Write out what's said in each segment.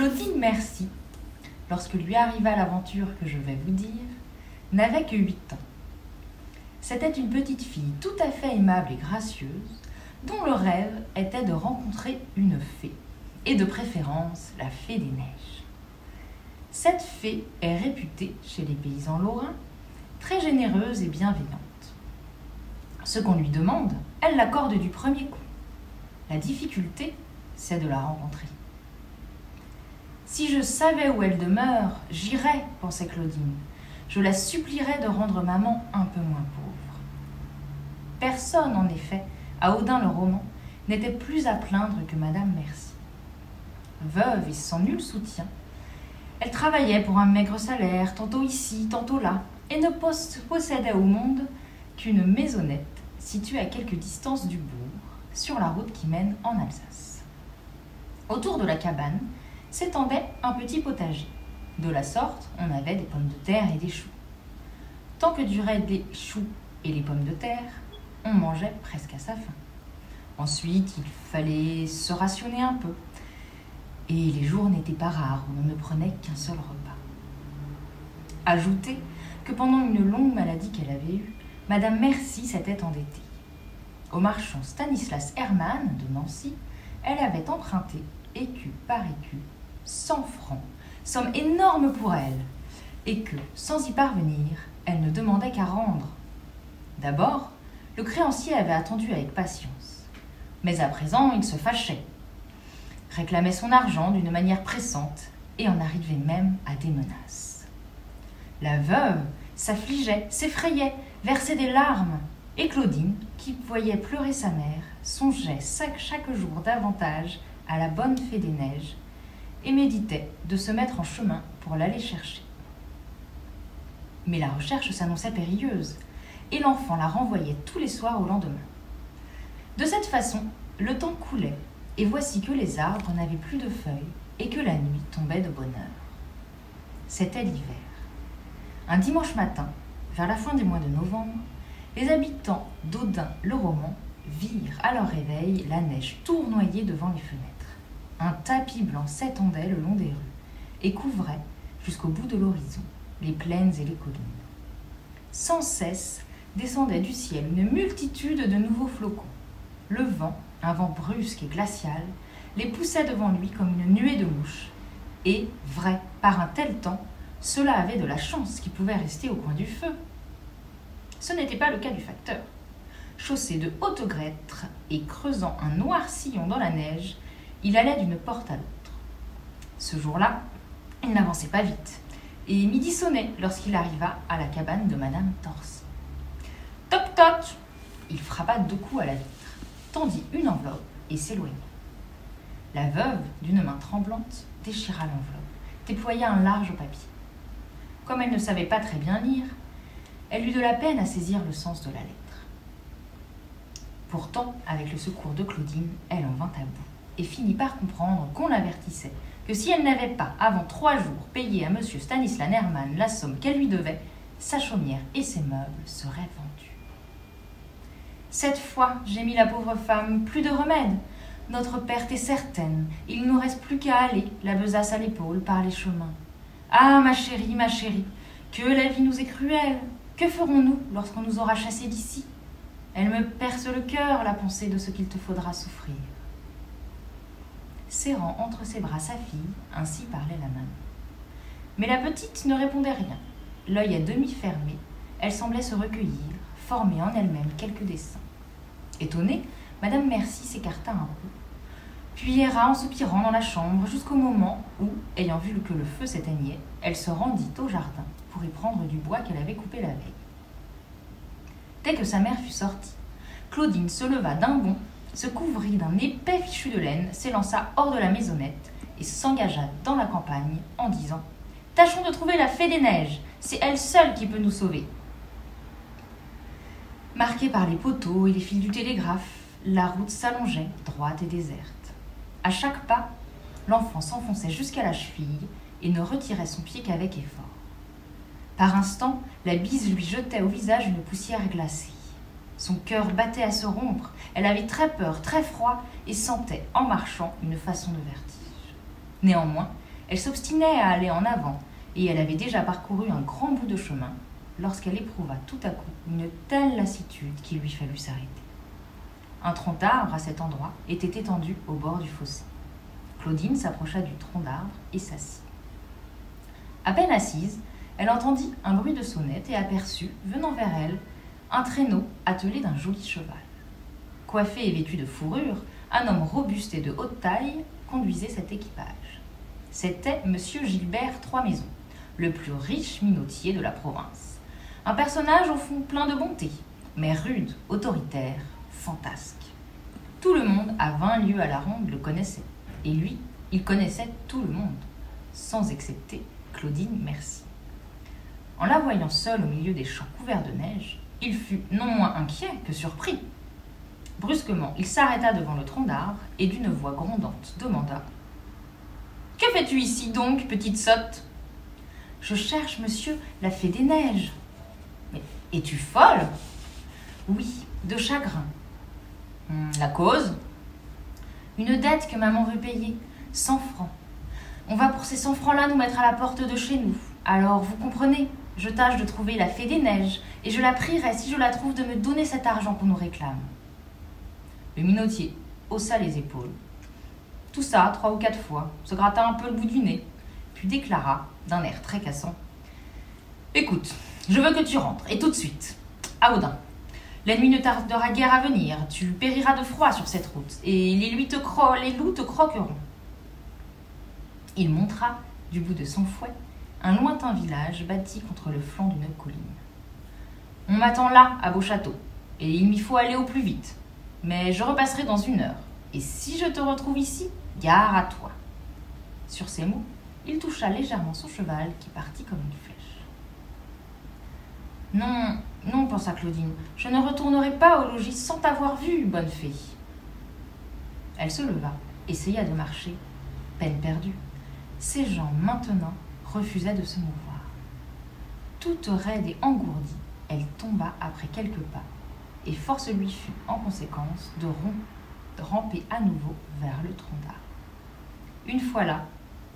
Claudine Merci, lorsque lui arriva l'aventure que je vais vous dire, n'avait que 8 ans. C'était une petite fille tout à fait aimable et gracieuse, dont le rêve était de rencontrer une fée, et de préférence la fée des neiges. Cette fée est réputée, chez les paysans lorrains, très généreuse et bienveillante. Ce qu'on lui demande, elle l'accorde du premier coup. La difficulté, c'est de la rencontrer. Si je savais où elle demeure, j'irais, pensait Claudine. Je la supplierais de rendre maman un peu moins pauvre. Personne, en effet, à Audun-le-Roman, n'était plus à plaindre que Madame Merci. Veuve et sans nul soutien, elle travaillait pour un maigre salaire, tantôt ici, tantôt là, et ne possédait au monde qu'une maisonnette située à quelque distance du bourg, sur la route qui mène en Alsace. Autour de la cabane s'étendait un petit potager. De la sorte, on avait des pommes de terre et des choux. Tant que duraient les choux et les pommes de terre, on mangeait presque à sa faim. Ensuite, il fallait se rationner un peu. Et les jours n'étaient pas rares où l'on ne prenait qu'un seul repas. Ajoutez que pendant une longue maladie qu'elle avait eue, Madame Merci s'était endettée. Au marchand Stanislas Hermann de Nancy, elle avait emprunté, écu par écu, 100 francs, somme énorme pour elle, et que, sans y parvenir, elle ne demandait qu'à rendre. D'abord, le créancier avait attendu avec patience, mais à présent il se fâchait, réclamait son argent d'une manière pressante et en arrivait même à des menaces. La veuve s'affligeait, s'effrayait, versait des larmes, et Claudine, qui voyait pleurer sa mère, songeait chaque jour davantage à la bonne fée des neiges et méditait de se mettre en chemin pour l'aller chercher. Mais la recherche s'annonçait périlleuse, et l'enfant la renvoyait tous les soirs au lendemain. De cette façon, le temps coulait, et voici que les arbres n'avaient plus de feuilles et que la nuit tombait de bonne heure. C'était l'hiver. Un dimanche matin, vers la fin du mois de novembre, les habitants d'Audun-le-Roman virent à leur réveil la neige tournoyer devant les fenêtres. Un tapis blanc s'étendait le long des rues et couvrait, jusqu'au bout de l'horizon, les plaines et les collines. Sans cesse descendait du ciel une multitude de nouveaux flocons. Le vent, un vent brusque et glacial, les poussait devant lui comme une nuée de mouches. Et, vrai, par un tel temps, cela avait de la chance qui pouvait rester au coin du feu. Ce n'était pas le cas du facteur. Chaussé de hautes grêtres et creusant un noir sillon dans la neige, il allait d'une porte à l'autre. Ce jour-là, il n'avançait pas vite, et midi sonnait lorsqu'il arriva à la cabane de Madame Torcy. Toc toc! Il frappa 2 coups à la vitre, tendit une enveloppe et s'éloigna. La veuve, d'une main tremblante, déchira l'enveloppe, déploya un large papier. Comme elle ne savait pas très bien lire, elle eut de la peine à saisir le sens de la lettre. Pourtant, avec le secours de Claudine, elle en vint à bout et finit par comprendre qu'on l'avertissait que si elle n'avait pas, avant 3 jours, payé à M. Stanislas Hermann la somme qu'elle lui devait, sa chaumière et ses meubles seraient vendus. Cette fois, gémit la pauvre femme, plus de remède. Notre perte est certaine. Il ne nous reste plus qu'à aller, la besace à l'épaule, par les chemins. Ah, ma chérie, que la vie nous est cruelle. Que ferons-nous lorsqu'on nous aura chassés d'ici? Elle me perce le cœur, la pensée de ce qu'il te faudra souffrir. Serrant entre ses bras sa fille, ainsi parlait la maman. Mais la petite ne répondait rien. L'œil à demi fermé, elle semblait se recueillir, former en elle-même quelques dessins. Étonnée, Madame Merci s'écarta un peu, puis erra en soupirant dans la chambre jusqu'au moment où, ayant vu que le feu s'éteignait, elle se rendit au jardin pour y prendre du bois qu'elle avait coupé la veille. Dès que sa mère fut sortie, Claudine se leva d'un bond, se couvrit d'un épais fichu de laine, s'élança hors de la maisonnette et s'engagea dans la campagne en disant « Tâchons de trouver la fée des neiges, c'est elle seule qui peut nous sauver. » Marquée par les poteaux et les fils du télégraphe, la route s'allongeait, droite et déserte. À chaque pas, l'enfant s'enfonçait jusqu'à la cheville et ne retirait son pied qu'avec effort. Par instants, la bise lui jetait au visage une poussière glacée. Son cœur battait à se rompre, elle avait très peur, très froid, et sentait, en marchant, une façon de vertige. Néanmoins, Elle s'obstinait à aller en avant, et elle avait déjà parcouru un grand bout de chemin lorsqu'elle éprouva tout à coup une telle lassitude qu'il lui fallut s'arrêter. Un tronc d'arbre à cet endroit était étendu au bord du fossé. Claudine s'approcha du tronc d'arbre et s'assit. À peine assise, elle entendit un bruit de sonnette et aperçut, venant vers elle, un traîneau attelé d'un joli cheval. Coiffé et vêtu de fourrure, un homme robuste et de haute taille conduisait cet équipage. C'était M. Gilbert Trois-Maisons, le plus riche minotier de la province. Un personnage au fond plein de bonté, mais rude, autoritaire, fantasque. Tout le monde à 20 lieues à la ronde le connaissait, et lui, il connaissait tout le monde, sans excepter Claudine Merci. En la voyant seule au milieu des champs couverts de neige, il fut non moins inquiet que surpris. Brusquement, il s'arrêta devant le tronc d'arbre et d'une voix grondante demanda « Que fais-tu ici donc, petite sotte ?»« Je cherche, monsieur, la fée des neiges. »« Mais es-tu folle ?»« Oui, de chagrin. »« La cause ?»« Une dette que maman veut payer, 100 francs. On va pour ces 100 francs-là nous mettre à la porte de chez nous. Alors, vous comprenez, je tâche de trouver la fée des neiges, et je la prierai, si je la trouve, de me donner cet argent qu'on nous réclame. » Le minotier haussa les épaules. Tout ça 3 ou 4 fois, se gratta un peu le bout du nez, puis déclara, d'un air très cassant, « Écoute, je veux que tu rentres, et tout de suite. À Audin. L'ennemi ne tardera guère à venir, tu périras de froid sur cette route, et les loups te croqueront. » Il montra, du bout de son fouet, un lointain village bâti contre le flanc d'une colline. « On m'attend là, à Beauchâteau, et il m'y faut aller au plus vite. Mais je repasserai dans 1 heure, et si je te retrouve ici, gare à toi. » Sur ces mots, il toucha légèrement son cheval qui partit comme une flèche. « Non, non, pensa Claudine, je ne retournerai pas au logis sans t'avoir vue, bonne fée. » Elle se leva, essaya de marcher, peine perdue. Ses jambes, maintenant, refusaient de se mouvoir. Toute raide et engourdie, elle tomba après quelques pas, et force lui fut, en conséquence, de ramper à nouveau vers le tronc d'arbre. Une fois là,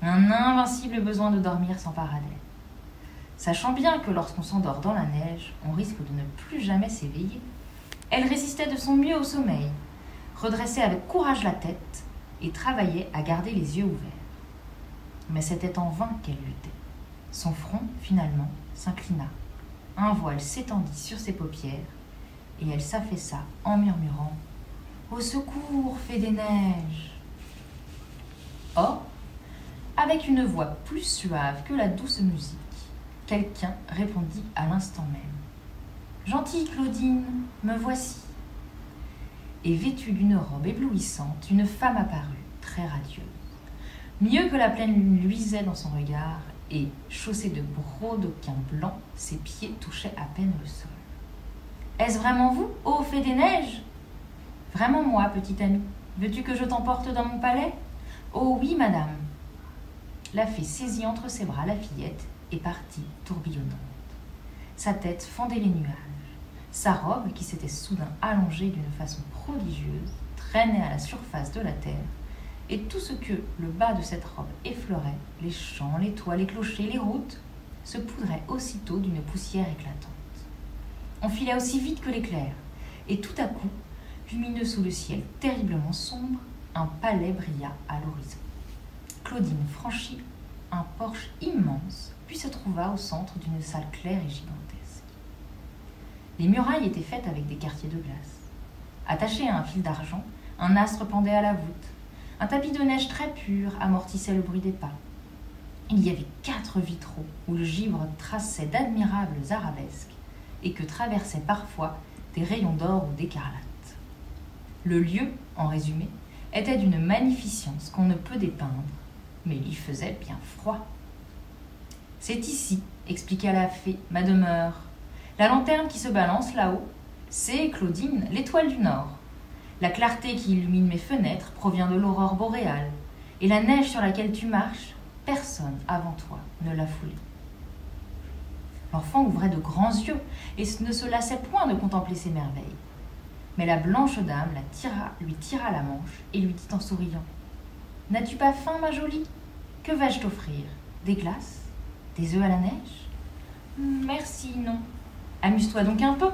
un invincible besoin de dormir s'empara d'elle. Sachant bien que lorsqu'on s'endort dans la neige, on risque de ne plus jamais s'éveiller, elle résistait de son mieux au sommeil, redressait avec courage la tête et travaillait à garder les yeux ouverts. Mais c'était en vain qu'elle luttait. Son front, finalement, s'inclina. Un voile s'étendit sur ses paupières, et elle s'affaissa en murmurant « Au secours, fée des neiges !» Or, avec une voix plus suave que la douce musique, quelqu'un répondit à l'instant même « Gentille Claudine, me voici !» Et vêtue d'une robe éblouissante, une femme apparut, très radieuse. Mieux que la pleine lune luisait dans son regard, et, chaussée de brodequins blancs, ses pieds touchaient à peine le sol. « Est-ce vraiment vous, ô fée des neiges ?»« Vraiment moi, petite amie. Veux-tu que je t'emporte dans mon palais ?»« Oh oui, madame. » La fée saisit entre ses bras la fillette et partit tourbillonnante. Sa tête fendait les nuages. Sa robe, qui s'était soudain allongée d'une façon prodigieuse, traînait à la surface de la terre, et tout ce que le bas de cette robe effleurait, les champs, les toits, les clochers, les routes, se poudrait aussitôt d'une poussière éclatante. On filait aussi vite que l'éclair, et tout à coup, lumineux sous le ciel terriblement sombre, un palais brilla à l'horizon. Claudine franchit un porche immense, puis se trouva au centre d'une salle claire et gigantesque. Les murailles étaient faites avec des quartiers de glace. Attaché à un fil d'argent, un astre pendait à la voûte. Un tapis de neige très pur amortissait le bruit des pas. Il y avait 4 vitraux où le givre traçait d'admirables arabesques et que traversaient parfois des rayons d'or ou d'écarlate. Le lieu, en résumé, était d'une magnificence qu'on ne peut dépeindre, mais il y faisait bien froid. « C'est ici, expliqua la fée, ma demeure. La lanterne qui se balance là-haut, c'est, Claudine, l'étoile du Nord. La clarté qui illumine mes fenêtres provient de l'aurore boréale, et la neige sur laquelle tu marches, personne avant toi ne l'a foulée. » L'enfant ouvrait de grands yeux et ne se lassait point de contempler ces merveilles. Mais la blanche dame lui tira la manche et lui dit en souriant « N'as-tu pas faim, ma jolie ? Que vais-je t'offrir? Des glaces? Des œufs à la neige? Merci, non. Amuse-toi donc un peu.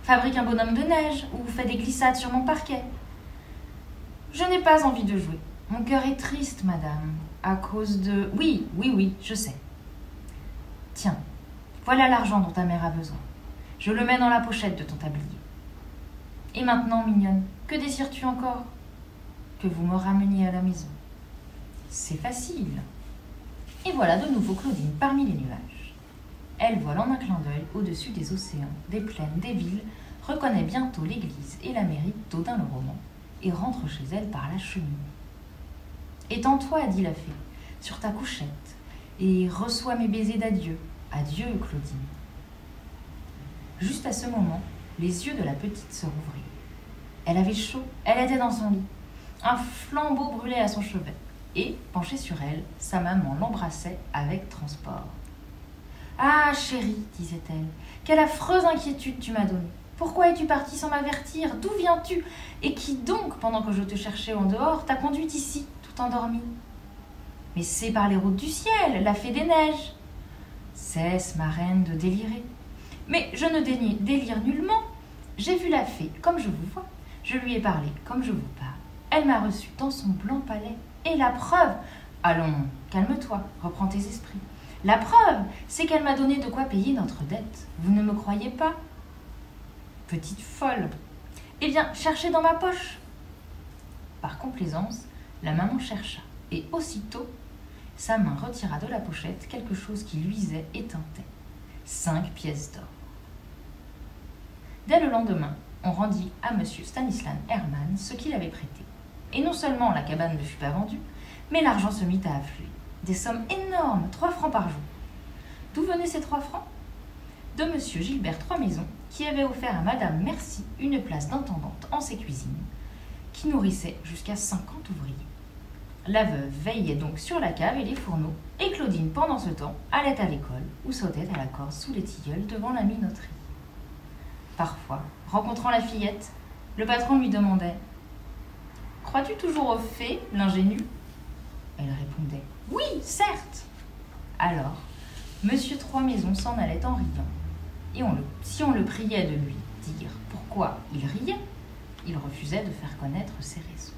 Fabrique un bonhomme de neige ou fais des glissades sur mon parquet. Je n'ai pas envie de jouer. Mon cœur est triste, madame, à cause de... Oui, je sais. Tiens, voilà l'argent dont ta mère a besoin. Je le mets dans la pochette de ton tablier. Et maintenant, mignonne, que désires-tu encore? Que vous me rameniez à la maison. C'est facile. Et voilà de nouveau Claudine parmi les nuages. Elle vole en un clin d'œil au-dessus des océans, des plaines, des villes, reconnaît bientôt l'église et la mairie d'Audun-le-Roman et rentre chez elle par la cheminée. Étends-toi, dit la fée, sur ta couchette et reçois mes baisers d'adieu. Adieu, Claudine. Juste à ce moment, les yeux de la petite se rouvrirent. Elle avait chaud, elle était dans son lit. Un flambeau brûlait à son chevet et, penchée sur elle, sa maman l'embrassait avec transport. « Ah, chérie, disait-elle, quelle affreuse inquiétude tu m'as donnée. Pourquoi es-tu partie sans m'avertir? D'où viens-tu? Et qui donc, pendant que je te cherchais en dehors, t'a conduite ici, tout endormie? Mais c'est par les routes du ciel, la fée des neiges. Cesse, ma reine, de délirer. Mais je ne délire nullement. J'ai vu la fée comme je vous vois. Je lui ai parlé comme je vous parle. Elle m'a reçue dans son blanc palais. Et la preuve... Allons, calme-toi, reprends tes esprits. La preuve, c'est qu'elle m'a donné de quoi payer notre dette. Vous ne me croyez pas? Petite folle. Eh bien, cherchez dans ma poche. Par complaisance, la maman chercha. Et aussitôt, sa main retira de la pochette quelque chose qui luisait et tintait. 5 pièces d'or. Dès le lendemain, on rendit à M. Stanislas Hermann ce qu'il avait prêté. Et non seulement la cabane ne fut pas vendue, mais l'argent se mit à affluer. Des sommes énormes, 3 francs par jour. D'où venaient ces 3 francs? De M. Gilbert Troismaisons, qui avait offert à Madame Merci une place d'intendante en ses cuisines, qui nourrissait jusqu'à 50 ouvriers. La veuve veillait donc sur la cave et les fourneaux, et Claudine, pendant ce temps, allait à l'école ou sautait à la corde sous les tilleuls devant la minoterie. Parfois, rencontrant la fillette, le patron lui demandait « Crois-tu toujours aux fées, l'ingénue ?» Elle répondait « Oui, certes !» Alors, Monsieur Troismaisons s'en allait en riant, et si on le priait de lui dire pourquoi il riait, il refusait de faire connaître ses raisons.